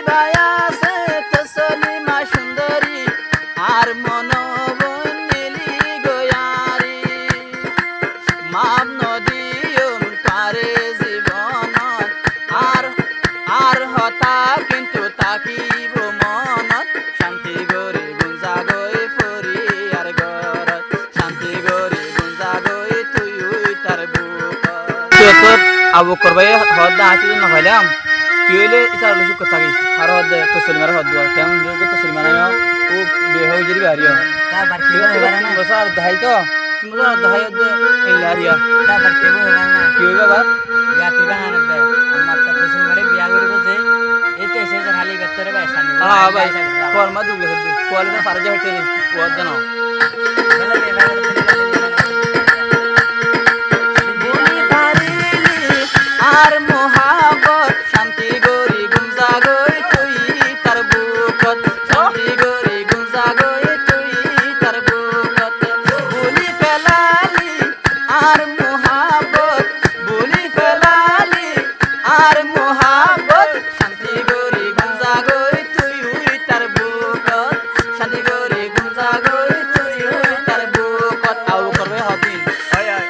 জিবায়াছে তসলিমা সুন্দরী আর মনোবন নীলি গয়ারি মাপ নদীয়ম তারে জীবনত আর আর হতা কিন্তু তাকিব মনত শান্তি গরি গুঞ্জা গই ফরি আর গরত শান্তি গরি গুঞ্জা গই তুই তার বুক তোর আবু করবাই হদা আছি না হইলাম তুই হইলে এটা আলো সুখ থাকিস আর হদ তো সলিমার হদ দুয়া কেমন যে তো সলিমার ও বিয়ে হয়ে যাবি আরিয়া তা বার কি হবে না বসার দাই তো তুমি তো দাই হদ ইল্লা আরিয়া তা বার কি হবে না কি হইবা বাপ ইয়া তুই বাহান দে আমার তো সলিমারে বিয়া করিব যে এই তো এসে খালি বেতরে বাইসা নি হ্যাঁ ভাই ফরমা দুগলে হদ কোয়ালিটা ফারজা হেটে নি ওয়াদ জানো আর মোহাবত শান্তি গরি গুঞ্জা গই তুই তার বুকত শান্তি গরি গুঞ্জা গই তুই তার বুকত বলি ফেলালি আর মোহাবত বলি ফেলালি আর মোহাবত শান্তি গরি গুঞ্জা গই তুই তার বুকত শান্তি গরি গুঞ্জা গই তুই তার বুকত আউ করবে হদিন হয় হয়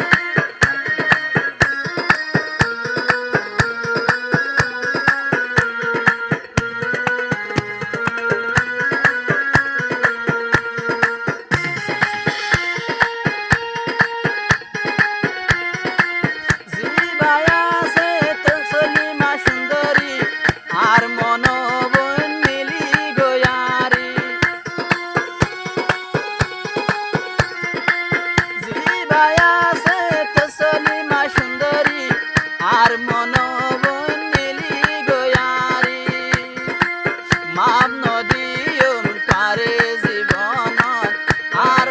জিবায়াছে তসলিমা সুন্দরী আর মনোবন নীলি গয়ারি জিবায়াছে তসলিমা সুন্দরী আর মনোবন নীলি গয়ারি মাপ নদীয়ম তারে জীবনত আর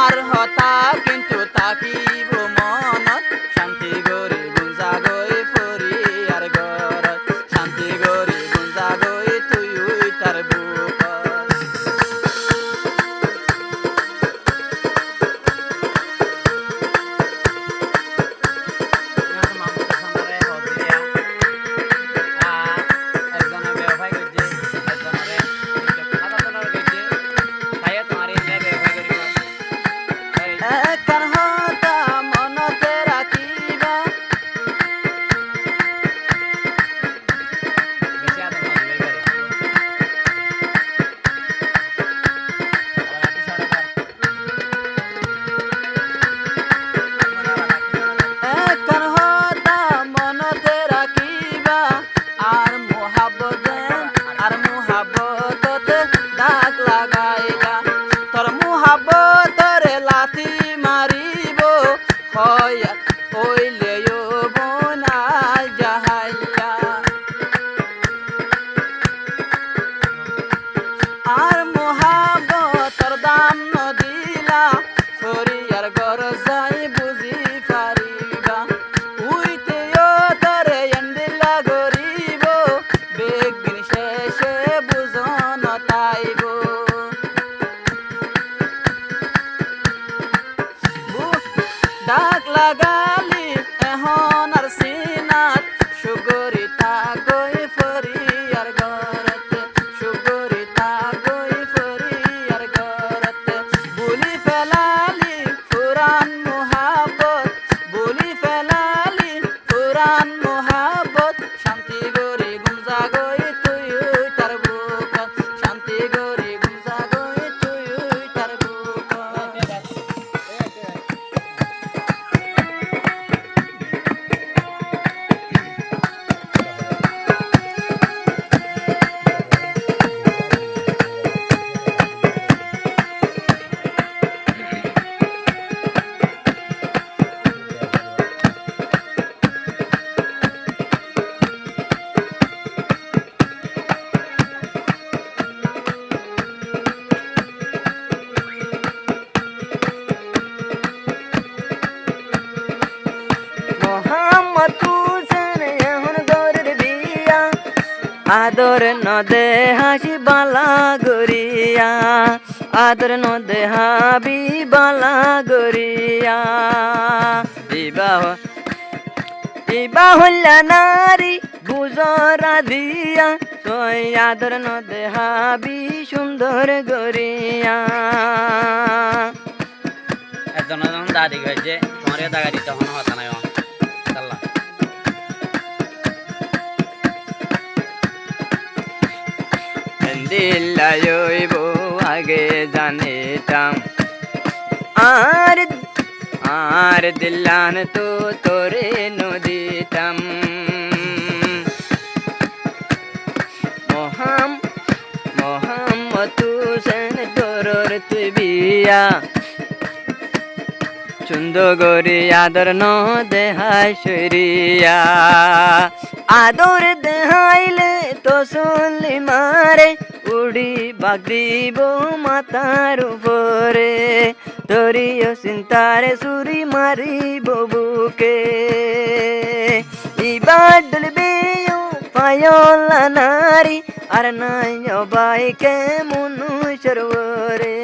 আর হতা কিন্তু তাকিব মনত শান্তি গরি গুঞ্জা গই ফরি আর গরত শান্তি গরি গুঞ্জা গই তুই তার বুকত একখান হতা মনতে রাখিবা একখান হতা মনতে রাখিবা আর মোহাব্বততে দাগ লাগাইবা তোর মোহাব্বতরে লাথি মারিব হয় ওইলে বনাই জাহাইয়া আর মোহাব্বতর দাম নদিলা ফরিয়ার ঘর যাই বুঝি পারিবা উইতেও তরে এন্ডিলা গরিব বেগদিন শেষে বুঝন তাইব ডাক লাগালি এখন আর সিনাত সুগরিতা গই ফরি আর ঘরতে সুগরিতা গই ফরি আর ঘরতে বলি ফেলালি পুরান মোহাবত বলি ফেলালি পুরান মোহাবত শান্তি গরি গুঞ্জা গই তুই তার বুকত শান্তি গরি গুঞ্জা গই তুই তার বুকত আদর নদে হাসি বালা গরিয়া আদর নদে হাবি বালা গরিয়া বিবাহ ইবা হল্লা নারী বুজরা দিয়া সয়াদর নদে হাবি সুন্দর গরিয়া একজন যখন দাদি কইছে তোমার দাগা দিতে হন হতা নাই আল্লাহ দিল্লায়ইব আগে জানিতাম আর আর দিল্লান তো তোরে নদিতাম মোহাম্মদ হুসেন তোরর তুই বিয়া চুন্দগরি আদর ন দেহাই সরিয়া আদর দেহাইলে তো শুনলি মারে উড়ি বাগ দিব মাতার উপরে তোরিও চিন্তারে সুরি মারিব বুকে ইবার ডলবে পায়লা নারী আর নাই বাইকে মনু সরোরে